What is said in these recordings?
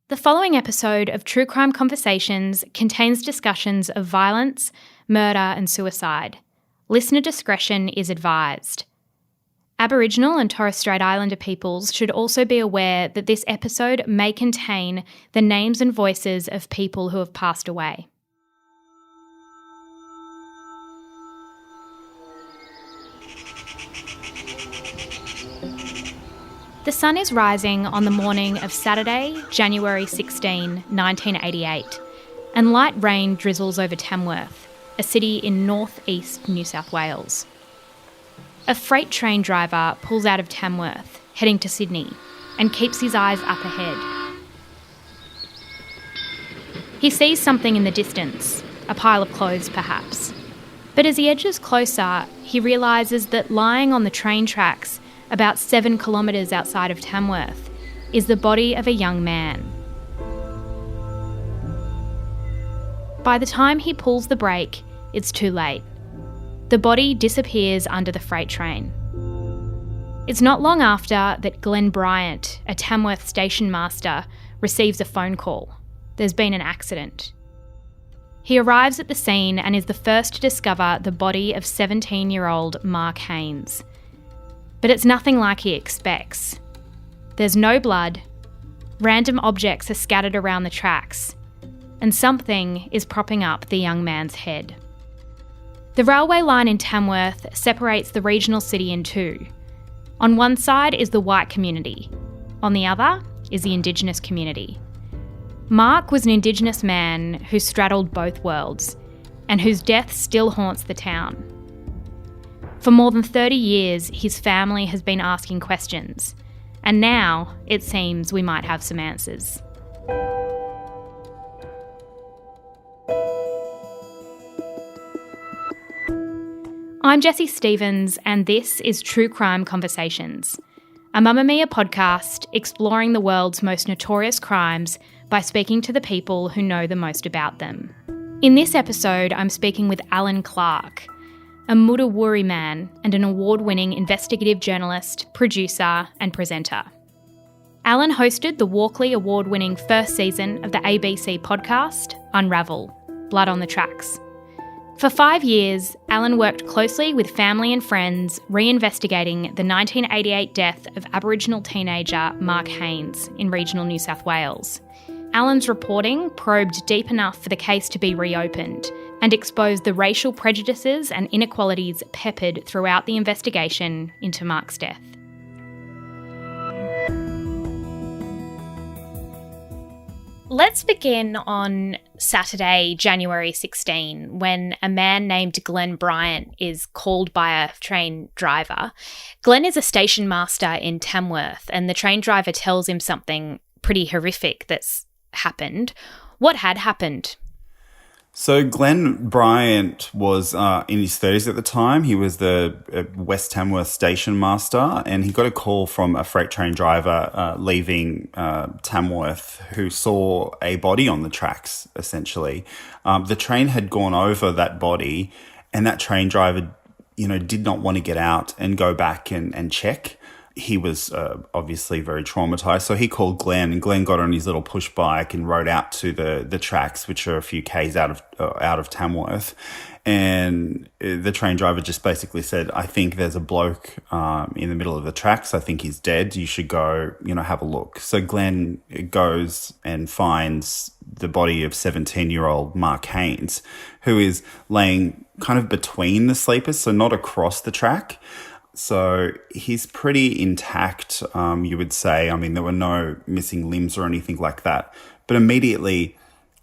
The following episode of True Crime Conversations contains discussions of violence, murder and suicide. Listener discretion is advised. Aboriginal and Torres Strait Islander peoples should also be aware that this episode may contain the names and voices of people who have passed away. The sun is rising on the morning of Saturday, January 16, 1988, and light rain drizzles over Tamworth, a city in north-east New South Wales. A freight train driver pulls out of Tamworth, heading to Sydney, and keeps his eyes up ahead. He sees something in the distance, a pile of clothes perhaps. But as he edges closer, he realises that lying on the train tracks about 7 kilometres outside of Tamworth is the body of a young man. By the time he pulls the brake, it's too late. The body disappears under the freight train. It's not long after that Glenn Bryant, a Tamworth station master, receives a phone call. There's been an accident. He arrives at the scene and is the first to discover the body of 17-year-old Mark Haines. But it's nothing like he expects. There's no blood, random objects are scattered around the tracks, and something is propping up the young man's head. The railway line in Tamworth separates the regional city in two. On one side is the white community, on the other is the Indigenous community. Mark was an Indigenous man who straddled both worlds, and whose death still haunts the town. For more than 30 years, his family has been asking questions, and now it seems we might have some answers. I'm Jessie Stevens, and this is True Crime Conversations, a Mamma Mia podcast exploring the world's most notorious crimes by speaking to the people who know the most about them. In this episode, I'm speaking with Allan Clarke, a Muruwari man and an award-winning investigative journalist, producer and presenter. Allan hosted the Walkley award-winning first season of the ABC podcast, Unravel, Blood on the Tracks. For 5 years, Allan worked closely with family and friends reinvestigating the 1988 death of Aboriginal teenager Mark Haines in regional New South Wales. Allan's reporting probed deep enough for the case to be reopened and exposed the racial prejudices and inequalities peppered throughout the investigation into Mark's death. Let's begin on Saturday, January 16, when a man named Glenn Bryant is called by a train driver. Glenn is a station master in Tamworth, and the train driver tells him something pretty horrific that's happened. What had happened? So Glenn Bryant was in his 30s at the time. He was the West Tamworth station master, and he got a call from a freight train driver leaving Tamworth who saw a body on the tracks, essentially. The train had gone over that body, and that train driver, did not want to get out and go back and check. He was obviously very traumatized, so he called Glenn, and Glenn got on his little push bike and rode out to the tracks, which are a few k's out of Tamworth. And the train driver just basically said, "I think there's a bloke in the middle of the tracks. I think he's dead. You should go, have a look." So Glenn goes and finds the body of 17-year-old Mark Haines, who is laying kind of between the sleepers, so not across the track. So he's pretty intact, you would say. I mean, there were no missing limbs or anything like that. But immediately,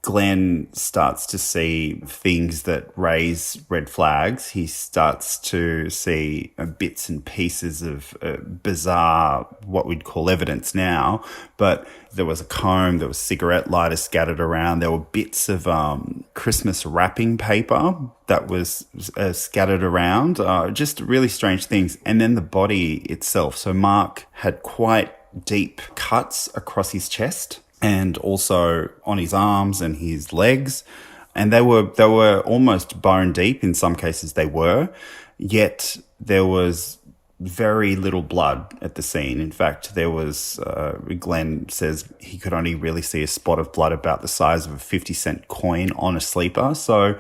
Glenn starts to see things that raise red flags. He starts to see bits and pieces of bizarre, what we'd call evidence now. But there was a comb, there was cigarette lighters scattered around. There were bits of Christmas wrapping paper that was scattered around. Just really strange things. And then the body itself. So Mark had quite deep cuts across his chest, and also on his arms and his legs. And they were almost bone deep. In some cases they were. Yet there was very little blood at the scene. In fact, there was, Glenn says he could only really see a spot of blood about the size of a 50-cent coin on a sleeper. So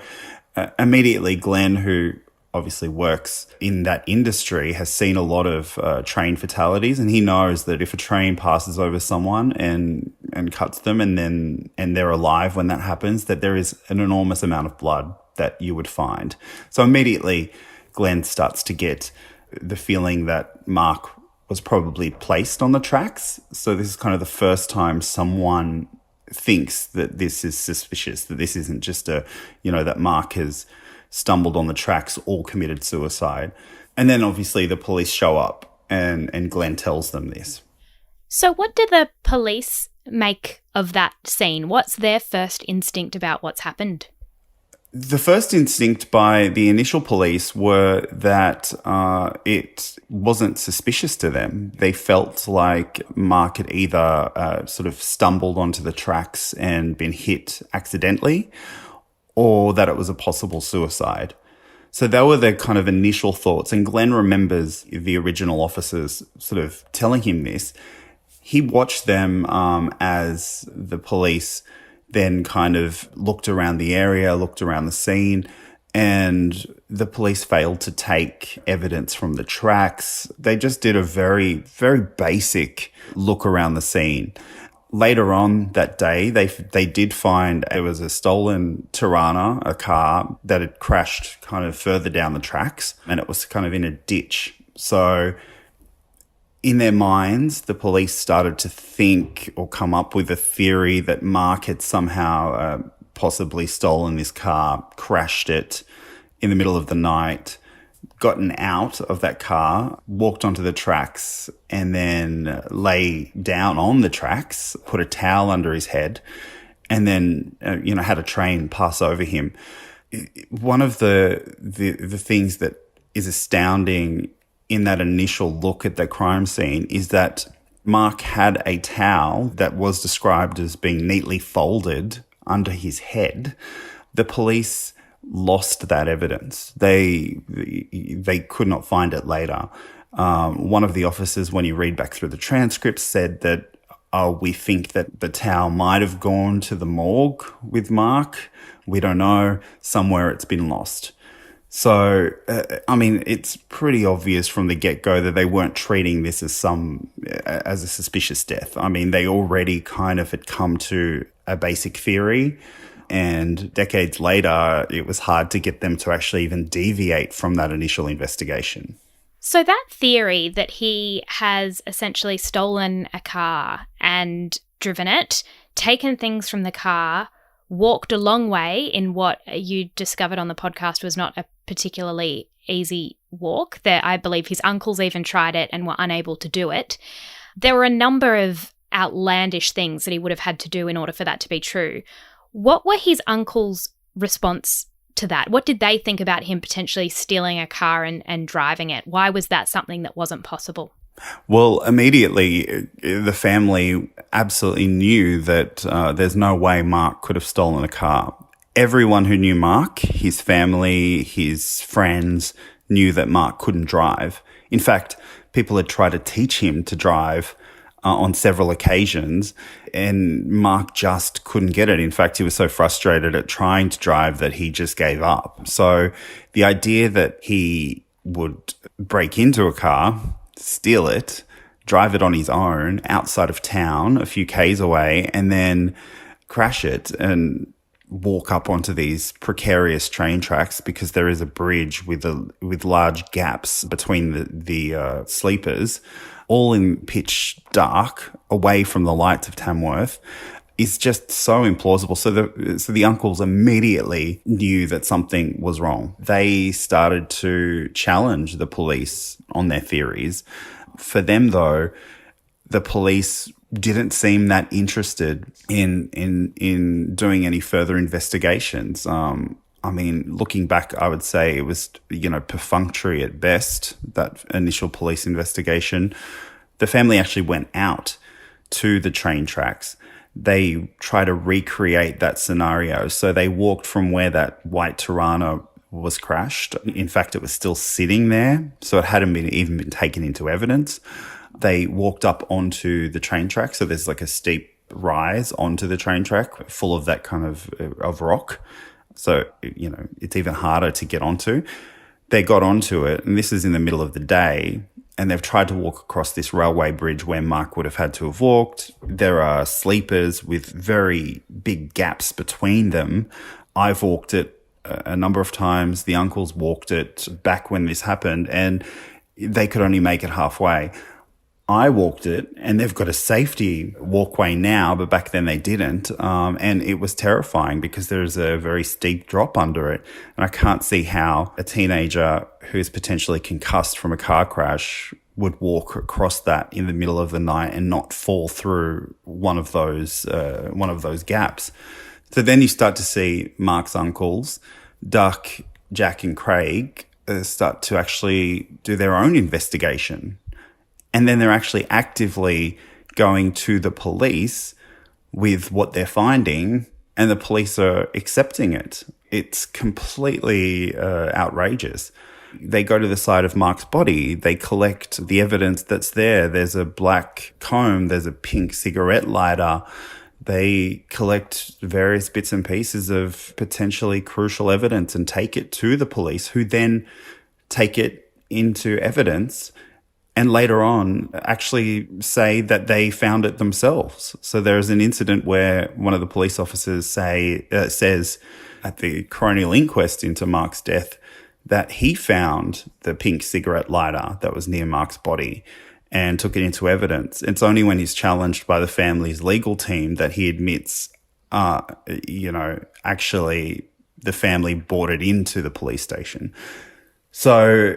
immediately Glenn, who obviously works in that industry, has seen a lot of train fatalities, and he knows that if a train passes over someone and cuts them and they're alive when that happens, that there is an enormous amount of blood that you would find. So immediately Glenn starts to get the feeling that Mark was probably placed on the tracks. So this is kind of the first time someone thinks that this is suspicious, that this isn't just that Mark has stumbled on the tracks or committed suicide. And then obviously the police show up and Glenn tells them this. So what do the police make of that scene? What's their first instinct about what's happened? The first instinct by the initial police were that it wasn't suspicious to them. They felt like Mark had either sort of stumbled onto the tracks and been hit accidentally, or that it was a possible suicide. So they were their kind of initial thoughts. And Glenn remembers the original officers sort of telling him this. He watched them as the police then kind of looked around the area, looked around the scene, and the police failed to take evidence from the tracks. They just did a very, very basic look around the scene. Later on that day, they did find it was a stolen Tirana, a car that had crashed kind of further down the tracks, and it was kind of in a ditch. So in their minds, the police started to think or come up with a theory that Mark had somehow possibly stolen this car, crashed it in the middle of the night, gotten out of that car, walked onto the tracks, and then lay down on the tracks, put a towel under his head, and then had a train pass over him. One of the things that is astounding in that initial look at the crime scene is that Mark had a towel that was described as being neatly folded under his head. The police lost that evidence. They could not find it later. One of the officers, when you read back through the transcripts, said that, we think that the towel might have gone to the morgue with Mark. We don't know. Somewhere it's been lost. So, it's pretty obvious from the get-go that they weren't treating this as a suspicious death. I mean, they already kind of had come to a basic theory, and decades later, it was hard to get them to actually even deviate from that initial investigation. So that theory that he has essentially stolen a car and driven it, taken things from the car, walked a long way in what you discovered on the podcast was not a particularly easy walk. I believe his uncles even tried it and were unable to do it. There were a number of outlandish things that he would have had to do in order for that to be true. What were his uncles' response to that? What did they think about him potentially stealing a car and driving it? Why was that something that wasn't possible? Well, immediately, the family absolutely knew that there's no way Mark could have stolen a car. Everyone who knew Mark, his family, his friends, knew that Mark couldn't drive. In fact, people had tried to teach him to drive on several occasions, and Mark just couldn't get it. In fact, he was so frustrated at trying to drive that he just gave up. So the idea that he would break into a car, steal it, drive it on his own outside of town a few Ks away, and then crash it and walk up onto these precarious train tracks because there is a bridge with large gaps between the sleepers, all in pitch dark, away from the lights of Tamworth, is just so implausible. So the uncles immediately knew that something was wrong. They started to challenge the police on their theories. For them, though, the police didn't seem that interested in doing any further investigations. Looking back, I would say it was, perfunctory at best, that initial police investigation. The family actually went out to the train tracks. They tried to recreate that scenario. So they walked from where that white Tirana was crashed. In fact, it was still sitting there, so it hadn't even been taken into evidence. They walked up onto the train track, so there's like a steep rise onto the train track full of that kind of rock. So, it's even harder to get onto. They got onto it, and this is in the middle of the day, and they've tried to walk across this railway bridge where Mark would have had to have walked. There are sleepers with very big gaps between them. I've walked it a number of times. The uncles walked it back when this happened, and they could only make it halfway. I walked it, and they've got a safety walkway now, but back then they didn't. And it was terrifying because there's a very steep drop under it. And I can't see how a teenager who's potentially concussed from a car crash would walk across that in the middle of the night and not fall through one of those gaps. So then you start to see Mark's uncles, Duck, Jack and Craig, start to actually do their own investigation. And then they're actually actively going to the police with what they're finding, and the police are accepting it. It's completely outrageous. They go to the side of Mark's body. They collect the evidence that's there. There's a black comb. There's a pink cigarette lighter. They collect various bits and pieces of potentially crucial evidence and take it to the police, who then take it into evidence and later on actually say that they found it themselves. So there's an incident where one of the police officers says at the coronial inquest into Mark's death that he found the pink cigarette lighter that was near Mark's body and took it into evidence. It's only when he's challenged by the family's legal team that he admits, actually the family brought it into the police station. So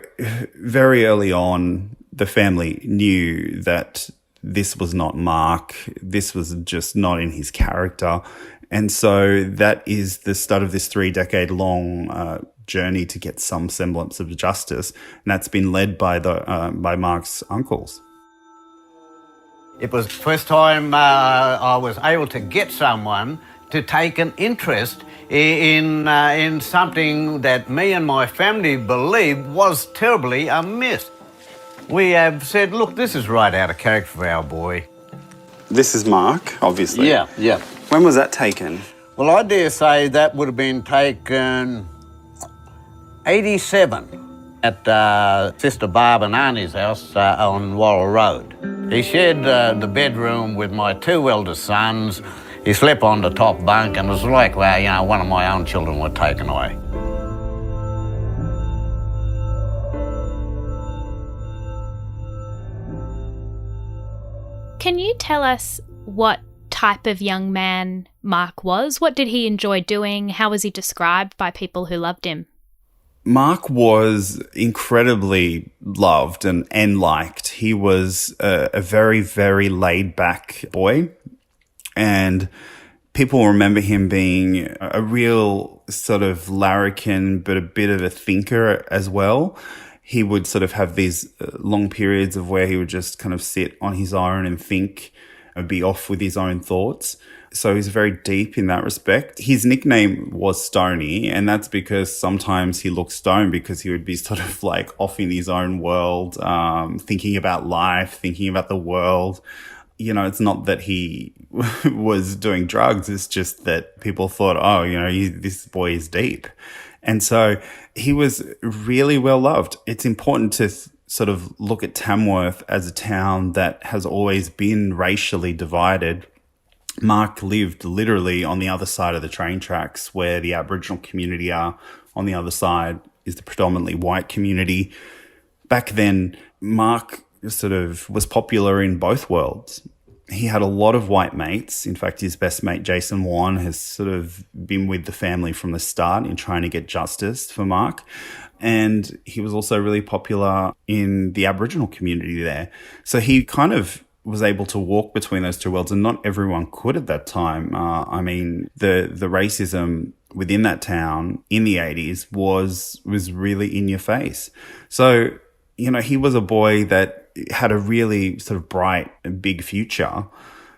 very early on, the family knew that this was not Mark. This was just not in his character. And so that is the start of this 3-decade-long journey to get some semblance of justice. And that's been led by by Mark's uncles. It was the first time I was able to get someone to take an interest in something that me and my family believed was terribly amiss. We have said, look, this is right out of character for our boy. This is Mark, obviously. Yeah. When was that taken? Well, I dare say that would have been taken 87 at Sister Barb and Arnie's house on Worrell Road. He shared the bedroom with my 2 eldest sons. He slept on the top bunk, and it was like, well, one of my own children were taken away. Can you tell us what type of young man Mark was? What did he enjoy doing? How was he described by people who loved him? Mark was incredibly loved and liked. He was a very, very laid-back boy, and people remember him being a real sort of larrikin, but a bit of a thinker as well. He would sort of have these long periods of where he would just kind of sit on his own and think and be off with his own thoughts. So he's very deep in that respect. His nickname was Stoney, and that's because sometimes he looked stoned because he would be sort of like off in his own world, thinking about life, thinking about the world. It's not that he was doing drugs. It's just that people thought, this boy is deep. And so he was really well loved. It's important to sort of look at Tamworth as a town that has always been racially divided. Mark lived literally on the other side of the train tracks where the Aboriginal community are. On the other side is the predominantly white community. Back then, Mark sort of was popular in both worlds. He had a lot of white mates. In fact, his best mate, Jason Warren, has sort of been with the family from the start in trying to get justice for Mark. And he was also really popular in the Aboriginal community there. So he kind of was able to walk between those two worlds, and not everyone could at that time. The racism within that town in the 80s was really in your face. So, he was a boy that had a really sort of bright and big future.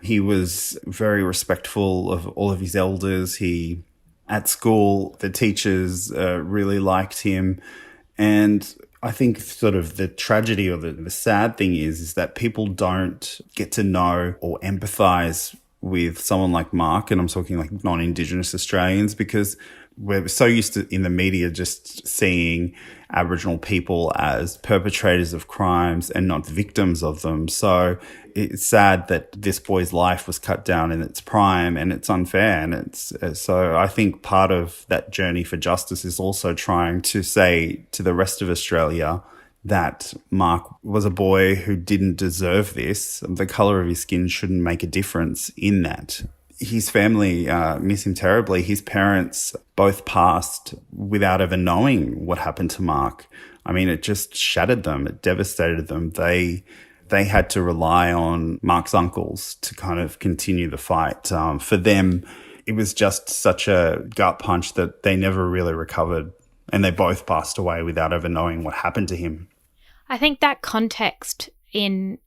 He was very respectful of all of his elders. He At school, the teachers really liked him. And I think sort of the tragedy or the sad thing is that people don't get to know or empathise with someone like Mark, and I'm talking like non-Indigenous Australians, because we're so used to in the media just seeing Aboriginal people as perpetrators of crimes and not victims of them. So it's sad that this boy's life was cut down in its prime, and it's unfair. And it's so I think part of that journey for justice is also trying to say to the rest of Australia that Mark was a boy who didn't deserve this. The colour of his skin shouldn't make a difference in that. His family miss him terribly. His parents both passed without ever knowing what happened to Mark. I mean, it just shattered them. It devastated them. They had to rely on Mark's uncles to kind of continue the fight. For them, it was just such a gut punch that they never really recovered, and they both passed away without ever knowing what happened to him. I think that context in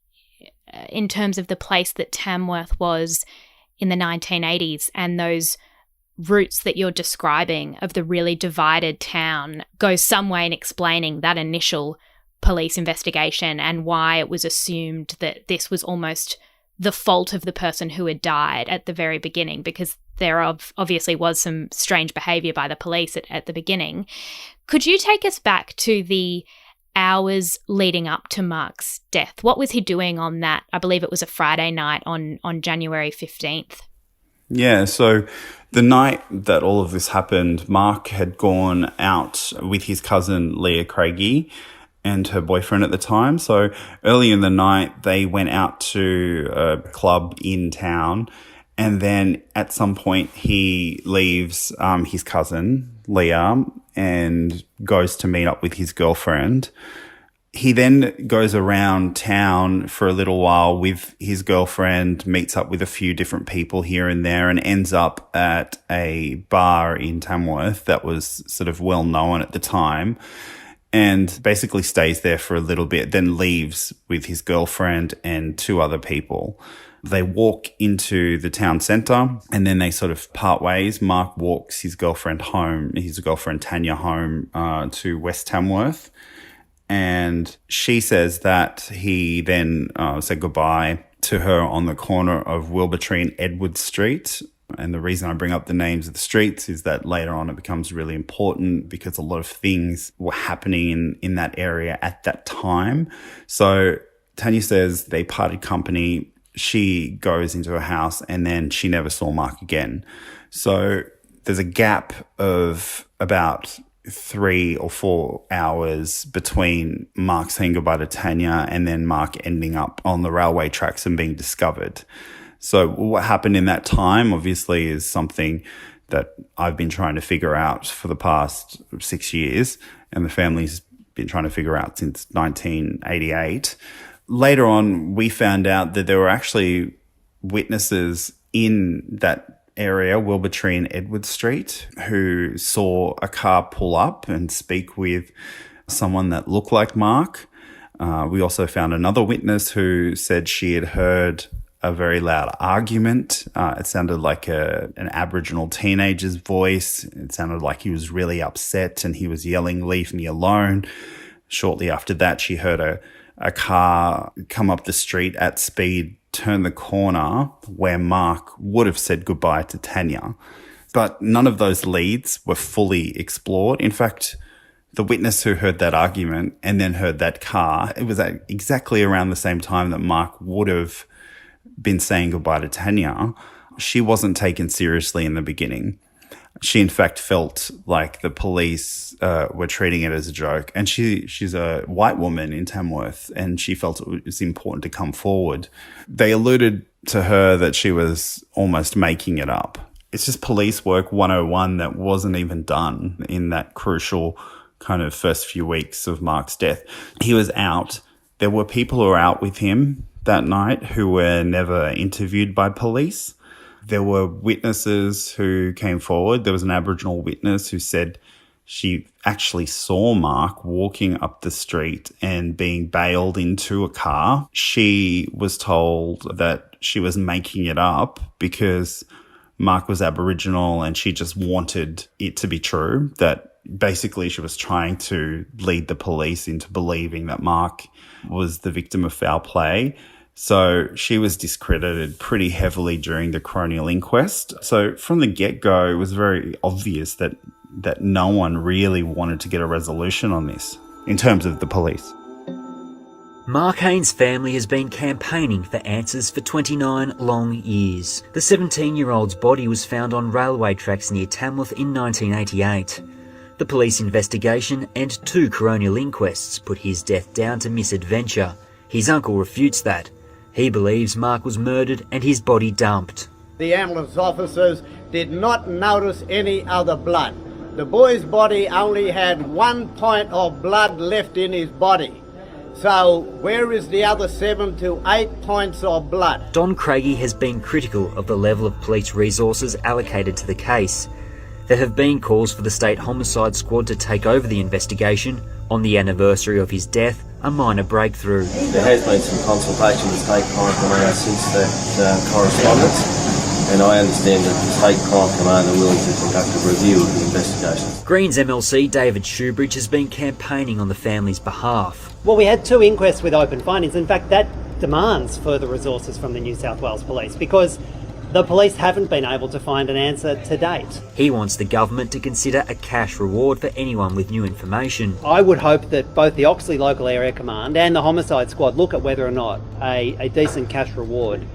terms of the place that Tamworth was in the 1980s and those roots that you're describing of the really divided town goes some way in explaining that initial police investigation and why it was assumed that this was almost the fault of the person who had died at the very beginning, because there obviously was some strange behaviour by the police at the beginning. Could you take us back to the hours leading up to Mark's death? What was he doing on that? I believe it was a Friday night on January 15th. Yeah, so the night that all of this happened, Mark had gone out with his cousin Leah Craigie and her boyfriend at the time. So early in the night, they went out to a club in town, and then at some point he leaves his cousin Leah and goes to meet up with his girlfriend. He then goes around town for a little while with his girlfriend, meets up with a few different people here and there, and ends up at a bar in Tamworth that was sort of well known at the time, and basically stays there for a little bit, then leaves with his girlfriend and two other people. They walk into the town centre, and then they sort of part ways. Mark walks his girlfriend Tanya home to West Tamworth. And she says that he then said goodbye to her on the corner of Wilbertree and Edward Street. And the reason I bring up the names of the streets is that later on it becomes really important because a lot of things were happening in that area at that time. So Tanya says they parted company. She goes into her house and then she never saw Mark again. So there's a gap of about 3 or 4 hours between Mark saying goodbye to Tanya and then Mark ending up on the railway tracks and being discovered. So what happened in that time obviously is something that I've been trying to figure out for the past 6 years, and the family's been trying to figure out since 1988. Later on, we found out that there were actually witnesses in that area, Wilbertree and Edward Street, who saw a car pull up and speak with someone that looked like Mark. We also found another witness who said she had heard a very loud argument. It sounded like an Aboriginal teenager's voice. It sounded like he was really upset and he was yelling, "Leave me alone." Shortly after that, she heard a car come up the street at speed, turn the corner where Mark would have said goodbye to Tanya. But none of those leads were fully explored. In fact, the witness who heard that argument and then heard that car, it was at exactly around the same time that Mark would have been saying goodbye to Tanya. She wasn't taken seriously in the beginning. She, in fact, felt like the police were treating it as a joke. And she's a white woman in Tamworth, and she felt it was important to come forward. They alluded to her that she was almost making it up. It's just police work 101 that wasn't even done in that crucial kind of first few weeks of Mark's death. He was out. There were people who were out with him that night who were never interviewed by police. There were witnesses who came forward. There was an Aboriginal witness who said she actually saw Mark walking up the street and being bailed into a car. She was told that she was making it up because Mark was Aboriginal and she just wanted it to be true, that basically she was trying to lead the police into believing that Mark was the victim of foul play. So she was discredited pretty heavily during the coronial inquest. So from the get-go, it was very obvious that no one really wanted to get a resolution on this in terms of the police. Mark Haines' family has been campaigning for answers for 29 long years. The 17-year-old's body was found on railway tracks near Tamworth in 1988. The police investigation and 2 coronial inquests put his death down to misadventure. His uncle refutes that. He believes Mark was murdered and his body dumped. The ambulance officers did not notice any other blood. The boy's body only had 1 point of blood left in his body. So where is the other 7 to 8 points of blood? Don Craigie has been critical of the level of police resources allocated to the case. There have been calls for the State Homicide Squad to take over the investigation. On the anniversary of his death, a minor breakthrough. There has been some consultation with State Crime Command since that correspondence, and I understand that the State Crime Command are willing to conduct a review of the investigation. Greens MLC David Shoebridge has been campaigning on the family's behalf. Well, we had 2 inquests with open findings. In fact, that demands further resources from the New South Wales Police because the police haven't been able to find an answer to date. He wants the government to consider a cash reward for anyone with new information. I would hope that both the Oxley Local Area Command and the Homicide Squad look at whether or not a decent cash reward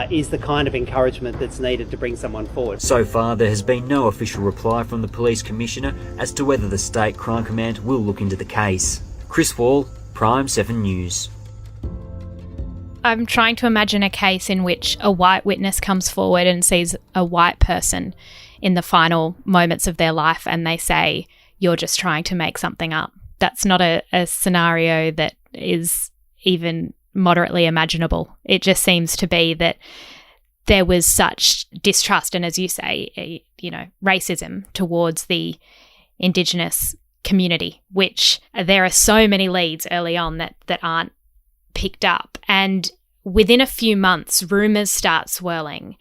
is the kind of encouragement that's needed to bring someone forward. So far, there has been no official reply from the Police Commissioner as to whether the State Crime Command will look into the case. Chris Wall, Prime 7 News. I'm trying to imagine a case in which a white witness comes forward and sees a white person in the final moments of their life and they say, "You're just trying to make something up." That's not a scenario that is even moderately imaginable. It just seems to be that there was such distrust and, as you say, racism towards the Indigenous community, which there are so many leads early on that aren't picked up, and within a few months rumours start swirling,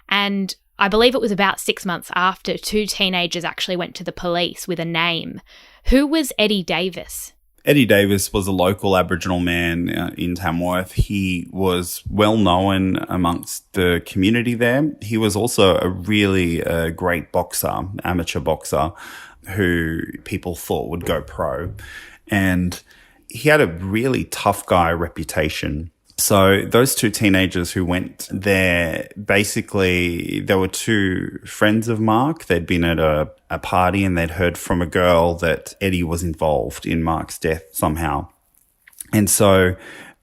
and I believe it was about 6 months after 2 teenagers actually went to the police with a name. Who was Eddie Davis? Eddie Davis was a local Aboriginal man in Tamworth. He was well known amongst the community there. He was also a really great boxer, amateur boxer, who people thought would go pro, and he had a really tough guy reputation. So those 2 teenagers who went there, basically, they were 2 friends of Mark. They'd been at a party and they'd heard from a girl that Eddie was involved in Mark's death somehow. And so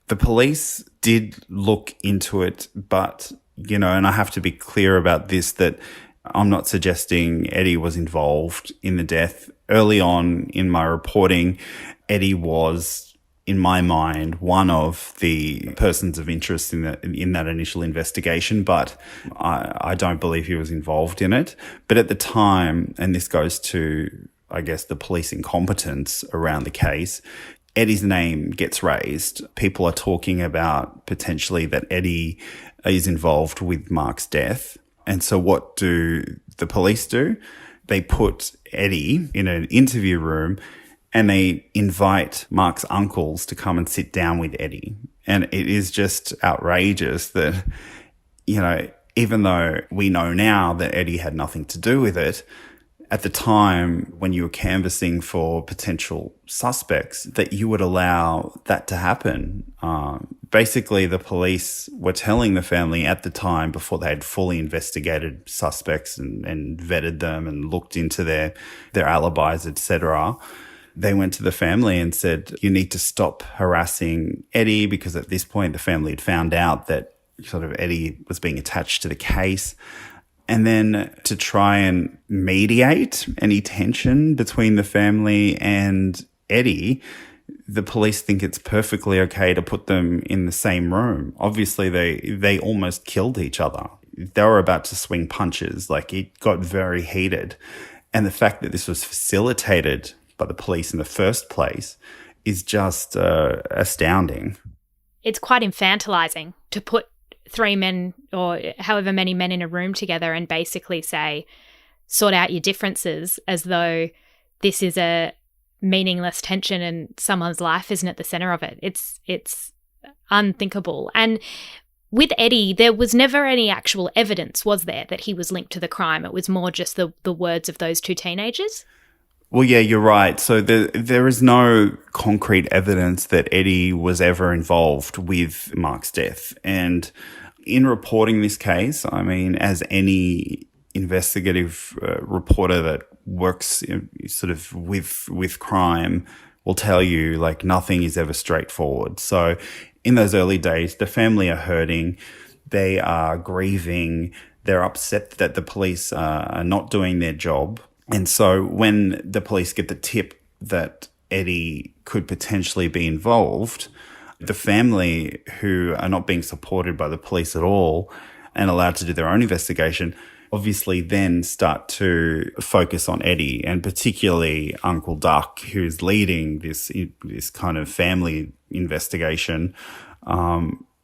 the police did look into it, but, and I have to be clear about this, that I'm not suggesting Eddie was involved in the death. Early on in my reporting, Eddie was, in my mind, one of the persons of interest in that initial investigation, but I don't believe he was involved in it. But at the time, and this goes to, I guess, the police incompetence around the case, Eddie's name gets raised. People are talking about potentially that Eddie is involved with Mark's death. And so what do the police do? They put Eddie in an interview room and they invite Mark's uncles to come and sit down with Eddie. And it is just outrageous that, even though we know now that Eddie had nothing to do with it, at the time when you were canvassing for potential suspects, that you would allow that to happen. Basically, the police were telling the family at the time, before they had fully investigated suspects and vetted them and looked into their alibis, etc., they went to the family and said, "You need to stop harassing Eddie," because at this point the family had found out that sort of Eddie was being attached to the case. And then to try and mediate any tension between the family and Eddie, the police think it's perfectly okay to put them in the same room. Obviously, they almost killed each other. They were about to swing punches. Like, it got very heated. And the fact that this was facilitated by the police in the first place is just astounding. It's quite infantilizing to put 3 men or however many men in a room together and basically say, sort out your differences, as though this is a meaningless tension and someone's life isn't at the center of it. It's unthinkable. And with Eddie, there was never any actual evidence, was there, that he was linked to the crime? It was more just the words of those two teenagers? Well, yeah, you're right. So there is no concrete evidence that Eddie was ever involved with Mark's death. And in reporting this case, I mean, as any investigative reporter that works sort of with crime will tell you, like, nothing is ever straightforward. So in those early days, the family are hurting, they are grieving, they're upset that the police are not doing their job. And so when the police get the tip that Eddie could potentially be involved, the family, who are not being supported by the police at all and allowed to do their own investigation, obviously then start to focus on Eddie, and particularly Uncle Duck, who's leading this kind of family investigation,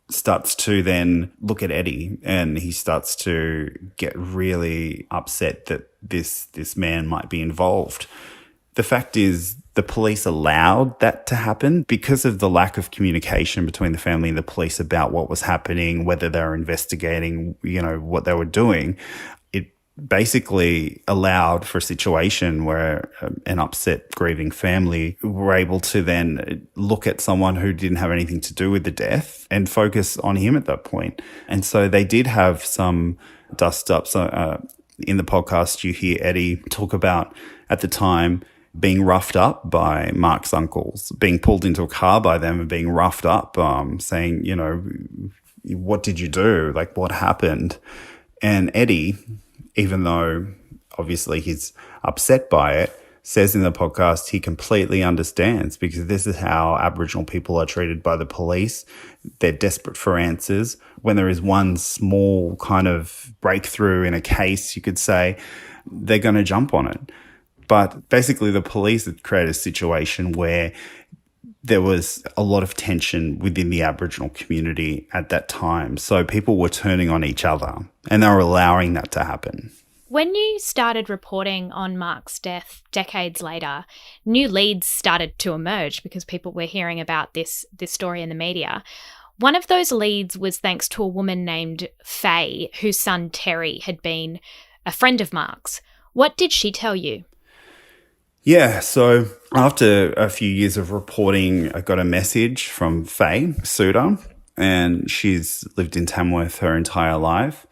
starts to then look at Eddie, and he starts to get really upset that this man might be involved. The fact is, the police allowed that to happen because of the lack of communication between the family and the police about what was happening, whether they were investigating, what they were doing. It basically allowed for a situation where an upset, grieving family were able to then look at someone who didn't have anything to do with the death and focus on him at that point. And so they did have some dust-ups. In the podcast, you hear Eddie talk about, at the time, being roughed up by Mark's uncles, being pulled into a car by them and being roughed up, saying, what did you do? Like, what happened? And Eddie, even though obviously he's upset by it, says in the podcast he completely understands, because this is how Aboriginal people are treated by the police. They're desperate for answers. When there is one small kind of breakthrough in a case, you could say, they're going to jump on it. But basically the police had created a situation where there was a lot of tension within the Aboriginal community at that time. So people were turning on each other, and they were allowing that to happen. When you started reporting on Mark's death decades later, new leads started to emerge because people were hearing about this story in the media. One of those leads was thanks to a woman named Faye, whose son Terry had been a friend of Mark's. What did she tell you? Yeah, so after a few years of reporting, I got a message from Faye Suter, and she's lived in Tamworth her entire life.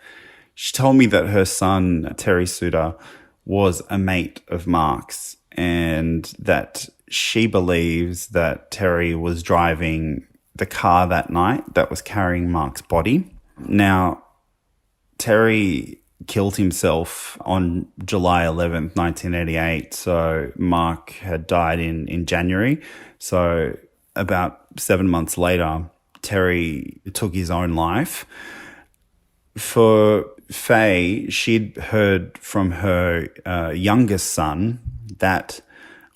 She told me that her son, Terry Suter, was a mate of Mark's, and that she believes that Terry was driving the car that night that was carrying Mark's body. Now, Terry killed himself on July 11th, 1988. So Mark had died in January. So about 7 months later, Terry took his own life. For Faye, she'd heard from her youngest son that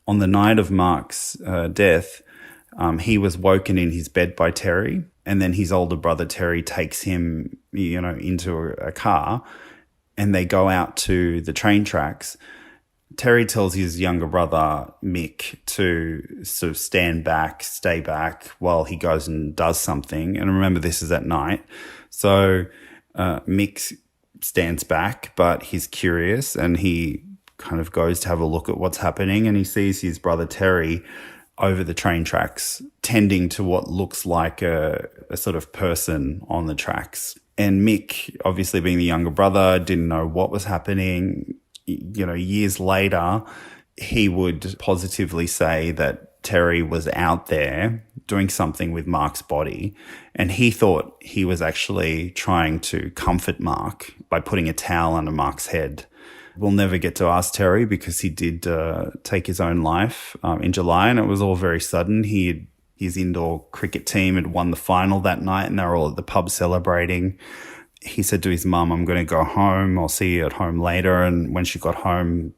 on the night of Mark's death, he was woken in his bed by Terry, and then his older brother Terry takes him, into a car, and they go out to the train tracks. Terry tells his younger brother Mick to sort of stay back while he goes and does something. And remember, this is at night. So Mick stands back, but he's curious, and he kind of goes to have a look at what's happening, and he sees his brother Terry over the train tracks, tending to what looks like a sort of person on the tracks. And Mick, obviously being the younger brother, didn't know what was happening. Years later, he would positively say that Terry was out there doing something with Mark's body, and he thought he was actually trying to comfort Mark by putting a towel under Mark's head. We'll never get to ask Terry, because he did take his own life in July, and it was all very sudden. His indoor cricket team had won the final that night, and they were all at the pub celebrating. He said to his mum, "I'm going to go home. I'll see you at home later." And when she got home,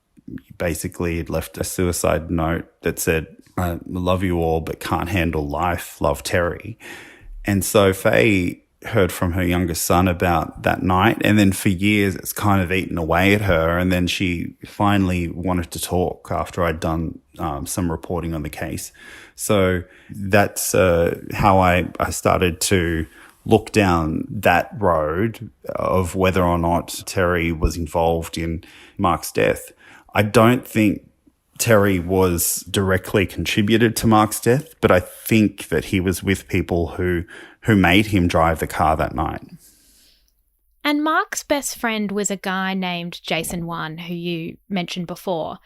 basically he'd left a suicide note that said, "I love you all, but can't handle life. Love, Terry." And so Faye heard from her youngest son about that night. And then for years, it's kind of eaten away at her. And then she finally wanted to talk after I'd done some reporting on the case. So that's how I started to look down that road of whether or not Terry was involved in Mark's death. I don't think Terry was directly contributed to Mark's death, but I think that he was with people who made him drive the car that night. And Mark's best friend was a guy named Jason One, who you mentioned before.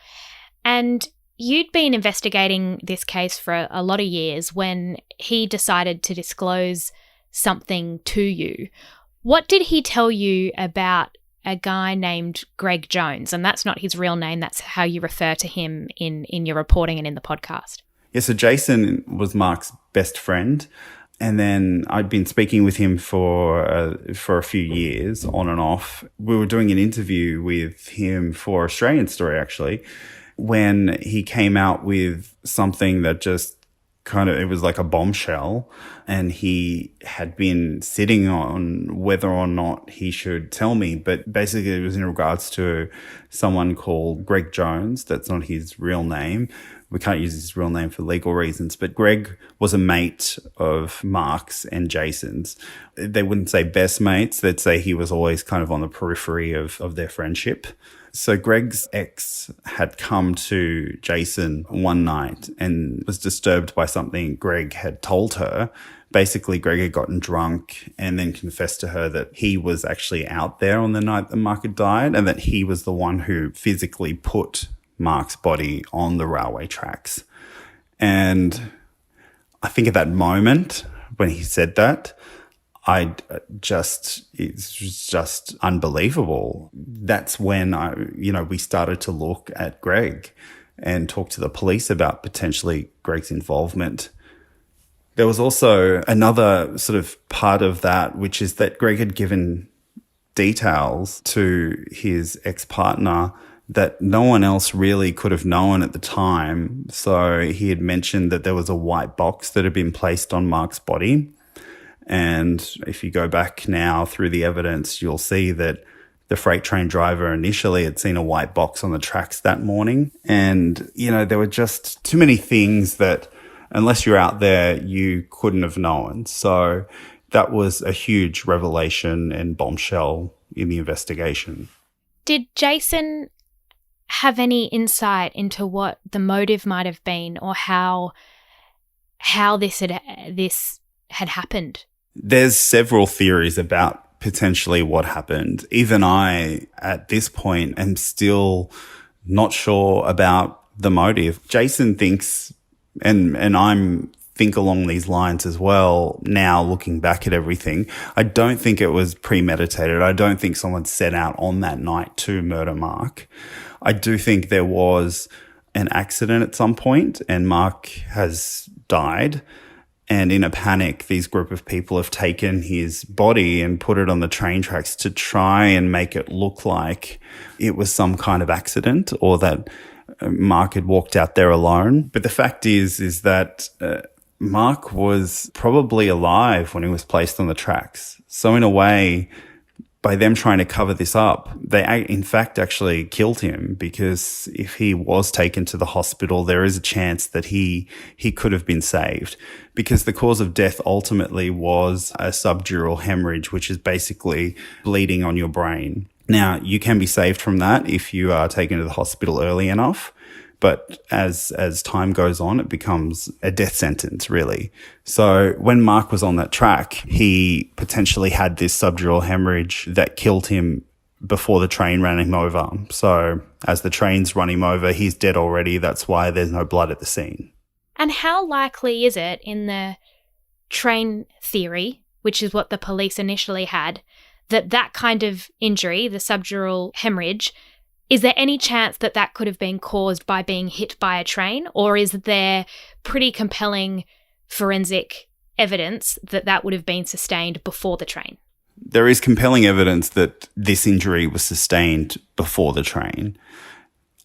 And you'd been investigating this case for a lot of years when he decided to disclose something to you. What did he tell you about a guy named Greg Jones? And that's not his real name. That's how you refer to him in your reporting and in the podcast. Yeah, so Jason was Mark's best friend. And then I'd been speaking with him for a few years, on and off. We were doing an interview with him for Australian Story, actually, when he came out with something that just it was like a bombshell, and he had been sitting on whether or not he should tell me. But basically it was in regards to someone called Greg Jones. That's not his real name. We can't use his real name for legal reasons, but Greg was a mate of Mark's and Jason's. They wouldn't say best mates. They'd say he was always kind of on the periphery of their friendship. So Greg's ex had come to Jason one night and was disturbed by something Greg had told her. Basically, Greg had gotten drunk and then confessed to her that he was actually out there on the night that Mark had died, and that he was the one who physically put Mark's body on the railway tracks. And I think at that moment when he said that, it's just unbelievable. That's when we started to look at Greg and talk to the police about potentially Greg's involvement. There was also another sort of part of that, which is that Greg had given details to his ex-partner that no one else really could have known at the time. So he had mentioned that there was a white box that had been placed on Mark's body. And if you go back now through the evidence, you'll see that the freight train driver initially had seen a white box on the tracks that morning. And, there were just too many things that, unless you're out there, you couldn't have known. So that was a huge revelation and bombshell in the investigation. Did Jason have any insight into what the motive might have been, or how this had happened? There's several theories about potentially what happened. Even I, at this point, am still not sure about the motive. Jason thinks, and I'm think along these lines as well now, looking back at everything. I don't think it was premeditated. I don't think someone set out on that night to murder Mark. I do think there was an accident at some point and Mark has died. And in a panic, these group of people have taken his body and put it on the train tracks to try and make it look like it was some kind of accident, or that Mark had walked out there alone. But the fact is that Mark was probably alive when he was placed on the tracks. So in a way, by them trying to cover this up, they in fact actually killed him, because if he was taken to the hospital, there is a chance that he could have been saved, because the cause of death ultimately was a subdural hemorrhage, which is basically bleeding on your brain. Now, you can be saved from that if you are taken to the hospital early enough. But as time goes on, it becomes a death sentence, really. So when Mark was on that track, he potentially had this subdural hemorrhage that killed him before the train ran him over. So as the train's run him over, he's dead already. That's why there's no blood at the scene. And how likely is it in the train theory, which is what the police initially had, that kind of injury, the subdural hemorrhage, is there any chance that could have been caused by being hit by a train, or is there pretty compelling forensic evidence that would have been sustained before the train? There is compelling evidence that this injury was sustained before the train.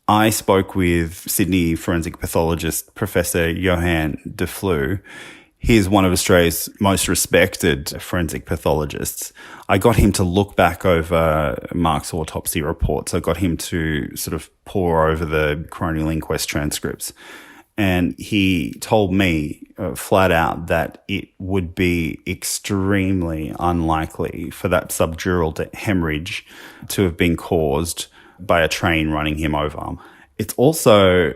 I spoke with Sydney forensic pathologist Professor Johan de Flue. He is one of Australia's most respected forensic pathologists. I got him to look back over Mark's autopsy reports. I got him to sort of pore over the coronial inquest transcripts. And he told me flat out that it would be extremely unlikely for that subdural hemorrhage to have been caused by a train running him over. It's also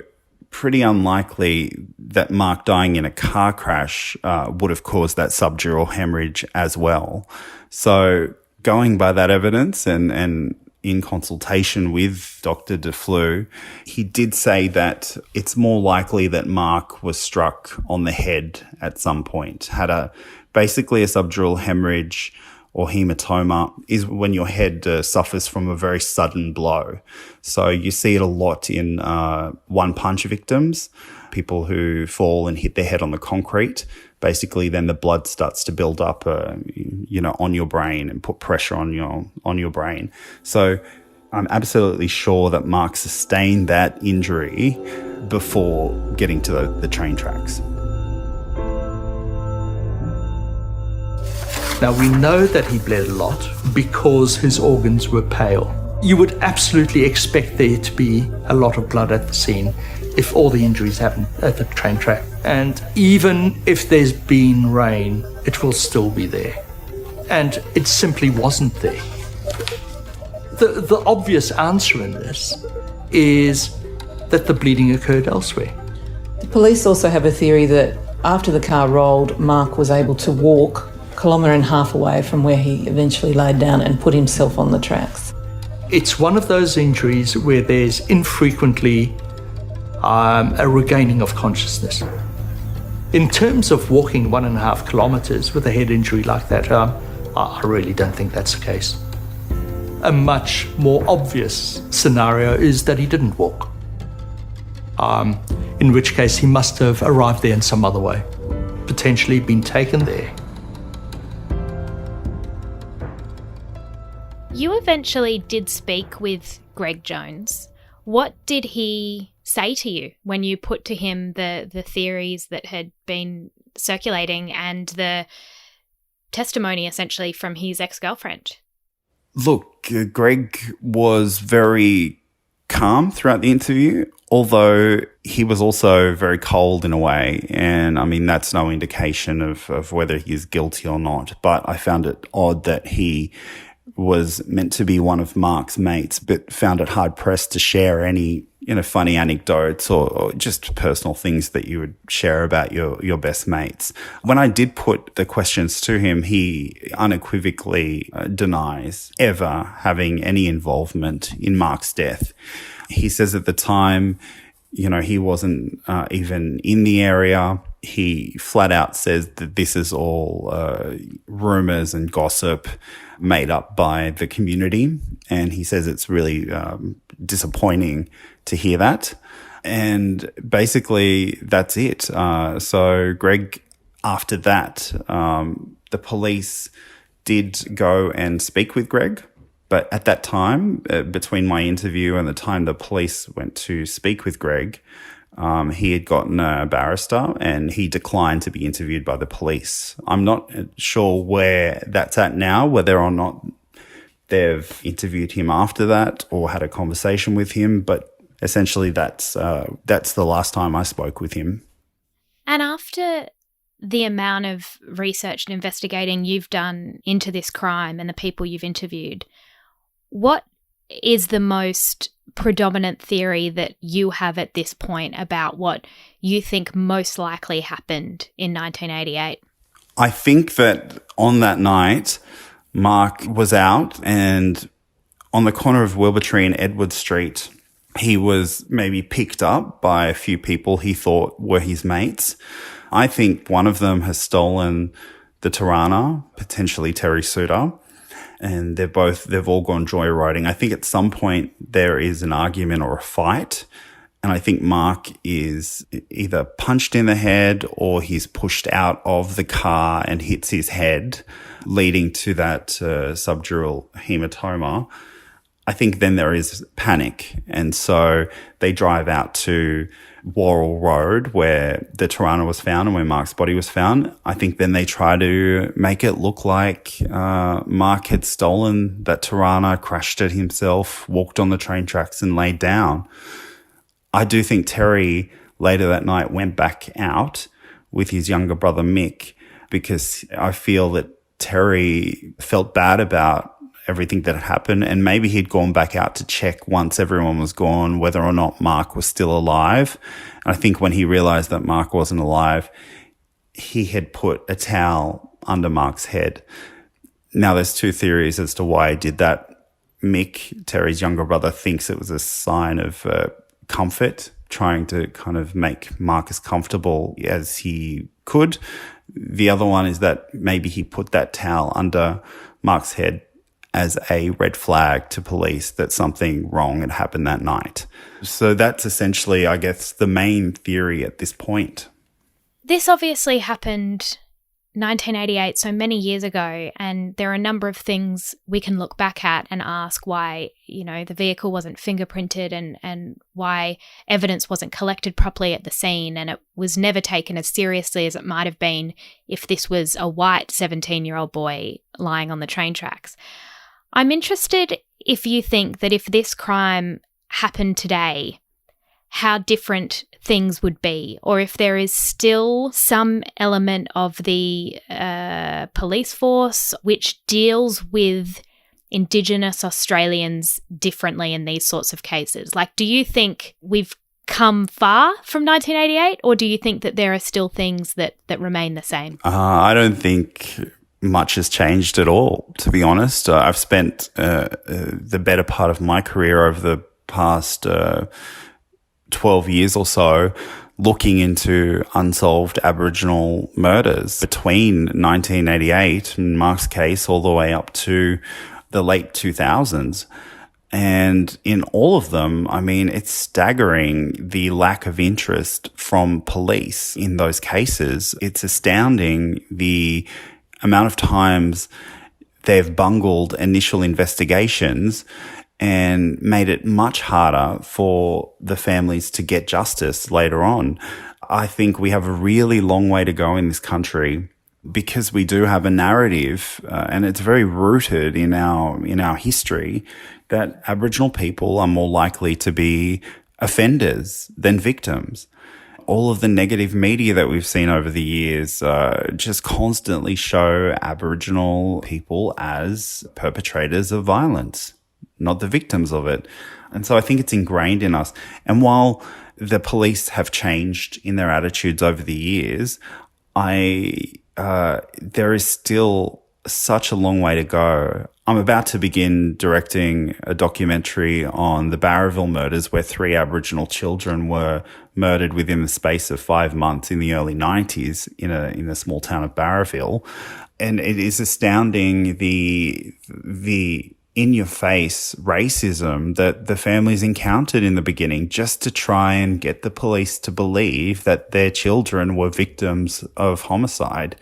pretty unlikely that Mark dying in a car crash would have caused that subdural hemorrhage as well. So going by that evidence and in consultation with Dr. DeFleu, he did say that it's more likely that Mark was struck on the head at some point, had basically a subdural hemorrhage or hematoma is when your head suffers from a very sudden blow. So you see it a lot in one-punch victims, people who fall and hit their head on the concrete. Basically, then the blood starts to build up, on your brain and put pressure on your brain. So I'm absolutely sure that Mark sustained that injury before getting to the train tracks. Now, we know that he bled a lot because his organs were pale. You would absolutely expect there to be a lot of blood at the scene if all the injuries happened at the train track. And even if there's been rain, it will still be there. And it simply wasn't there. The obvious answer in this is that the bleeding occurred elsewhere. The police also have a theory that after the car rolled, Mark was able to walk 1.5 kilometres away from where he eventually laid down and put himself on the tracks. It's one of those injuries where there's infrequently a regaining of consciousness. In terms of walking 1.5 kilometres with a head injury like that, I really don't think that's the case. A much more obvious scenario is that he didn't walk, in which case he must have arrived there in some other way, potentially been taken there. You eventually did speak with Greg Jones. What did he say to you when you put to him the theories that had been circulating and the testimony essentially from his ex-girlfriend? Look, Greg was very calm throughout the interview, although he was also very cold in a way. And I mean, that's no indication of whether he is guilty or not. But I found it odd that he was meant to be one of Mark's mates, but found it hard pressed to share any, funny anecdotes or just personal things that you would share about your best mates. When I did put the questions to him, he unequivocally denies ever having any involvement in Mark's death. He says at the time, he wasn't even in the area. He flat out says that this is all rumours and gossip made up by the community. And he says it's really disappointing to hear that. And basically, that's it. So Greg, after that, the police did go and speak with Greg. But at that time, between my interview and the time the police went to speak with Greg, he had gotten a barrister and he declined to be interviewed by the police. I'm not sure where that's at now, whether or not they've interviewed him after that or had a conversation with him, but essentially that's the last time I spoke with him. And after the amount of research and investigating you've done into this crime and the people you've interviewed, what is the most predominant theory that you have at this point about what you think most likely happened in 1988? I think that on that night, Mark was out and on the corner of Wilbertree and Edward Street, he was maybe picked up by a few people he thought were his mates. I think one of them has stolen the Tarana, potentially Terry Suter. And they've all gone joyriding. I think at some point there is an argument or a fight. And I think Mark is either punched in the head or he's pushed out of the car and hits his head, leading to that subdural hematoma. I think then there is panic. And so they drive out to Worrell Road where the Tarana was found and where Mark's body was found. I think then they try to make it look like Mark had stolen that Tarana, crashed it himself, walked on the train tracks and laid down. I do think Terry later that night went back out with his younger brother Mick, because I feel that Terry felt bad about everything that had happened, and maybe he'd gone back out to check once everyone was gone whether or not Mark was still alive. And I think when he realised that Mark wasn't alive, he had put a towel under Mark's head. Now, there's two theories as to why he did that. Mick, Terry's younger brother, thinks it was a sign of comfort, trying to kind of make Mark as comfortable as he could. The other one is that maybe he put that towel under Mark's head as a red flag to police that something wrong had happened that night. So that's essentially, I guess, the main theory at this point. This obviously happened 1988, so many years ago, and there are a number of things we can look back at and ask why, the vehicle wasn't fingerprinted and why evidence wasn't collected properly at the scene, and it was never taken as seriously as it might have been if this was a white 17-year-old boy lying on the train tracks. I'm interested if you think that if this crime happened today, how different things would be, or if there is still some element of the police force which deals with Indigenous Australians differently in these sorts of cases. Like, do you think we've come far from 1988, or do you think that there are still things that remain the same? I don't think much has changed at all, to be honest. I've spent the better part of my career over the past 12 years or so looking into unsolved Aboriginal murders between 1988 and Mark's case all the way up to the late 2000s. And in all of them, I mean, it's staggering the lack of interest from police in those cases. It's astounding the amount of times they've bungled initial investigations and made it much harder for the families to get justice later on. I think we have a really long way to go in this country because we do have a narrative, and it's very rooted in our history, that Aboriginal people are more likely to be offenders than victims. All of the negative media that we've seen over the years just constantly show Aboriginal people as perpetrators of violence, not the victims of it. And so I think it's ingrained in us. And while the police have changed in their attitudes over the years, there is still such a long way to go. I'm about to begin directing a documentary on the Barraville murders, where 3 Aboriginal children were murdered within the space of 5 months in the early 90s in a small town of Barraville. And it is astounding the in-your-face racism that the families encountered in the beginning, just to try and get the police to believe that their children were victims of homicide.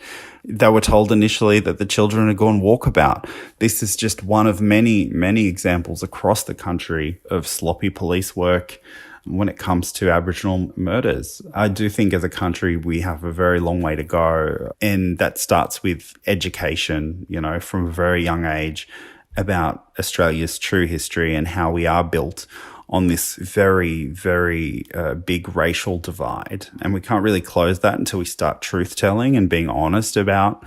They were told initially that the children had gone walkabout. This is just one of many, many examples across the country of sloppy police work when it comes to Aboriginal murders. I do think as a country we have a very long way to go, and that starts with education, from a very young age, about Australia's true history and how we are built on this very, very big racial divide. And we can't really close that until we start truth-telling and being honest about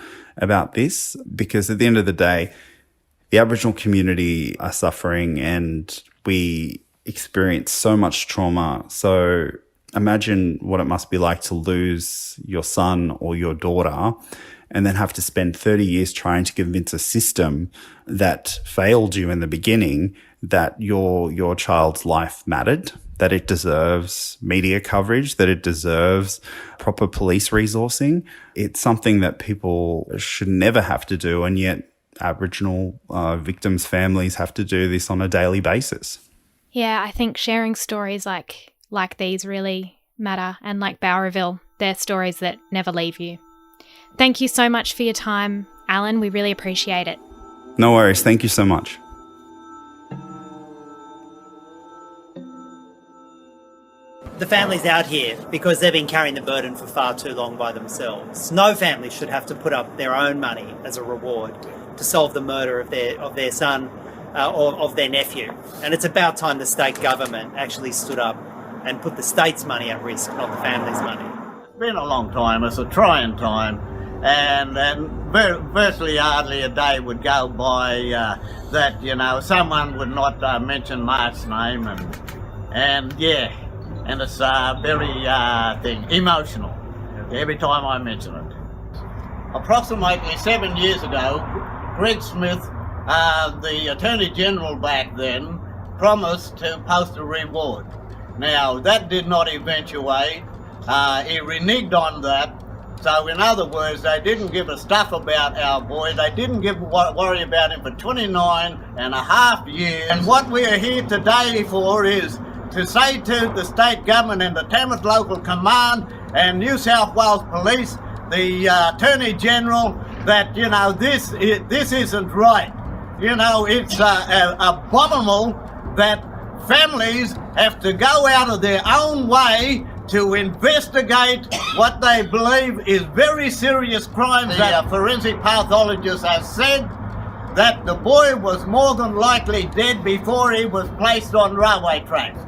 this, because at the end of the day, the Aboriginal community are suffering and we experience so much trauma. So imagine what it must be like to lose your son or your daughter and then have to spend 30 years trying to convince a system that failed you in the beginning that your child's life mattered, that it deserves media coverage, that it deserves proper police resourcing. It's something that people should never have to do, and yet Aboriginal victims' families have to do this on a daily basis. Yeah, I think sharing stories like these really matter, and like Barraville, they're stories that never leave you. Thank you so much for your time, Allan. We really appreciate it. No worries. Thank you so much. The family's out here because they've been carrying the burden for far too long by themselves. No family should have to put up their own money as a reward to solve the murder of their son or of their nephew. And it's about time the state government actually stood up and put the state's money at risk, not the family's money. It's been a long time. It's a trying time. And virtually hardly a day would go by that, you know, someone would not mention Mark's name. And it's very emotional every time I mention it. Approximately 7 years ago, Greg Smith, the Attorney General back then, promised to post a reward. Now, that did not eventuate. He reneged on that. So, in other words, they didn't give a stuff about our boy. They didn't worry about him for 29 and a half years. And what we are here today for is to say to the state government and the Tamworth Local Command and New South Wales Police, the Attorney General, that, you know, this isn't right. You know, it's abominable that families have to go out of their own way to investigate what they believe is very serious crimes. The forensic pathologist has said that the boy was more than likely dead before he was placed on railway tracks.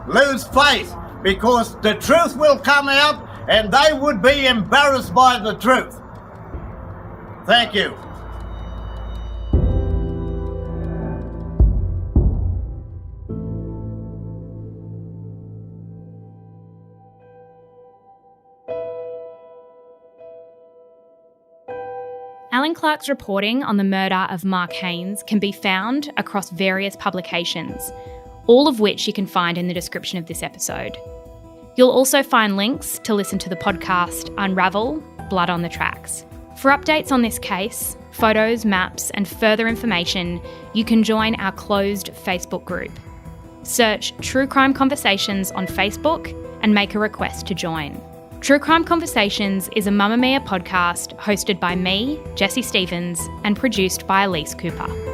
Lose faith, because the truth will come out and they would be embarrassed by the truth. Thank you. Allan Clarke's reporting on the murder of Mark Haines can be found across various publications, all of which you can find in the description of this episode. You'll also find links to listen to the podcast Unravel, Blood on the Tracks. For updates on this case, photos, maps, and further information, you can join our closed Facebook group. Search True Crime Conversations on Facebook and make a request to join. True Crime Conversations is a Mamma Mia podcast hosted by me, Jessie Stevens, and produced by Elise Cooper.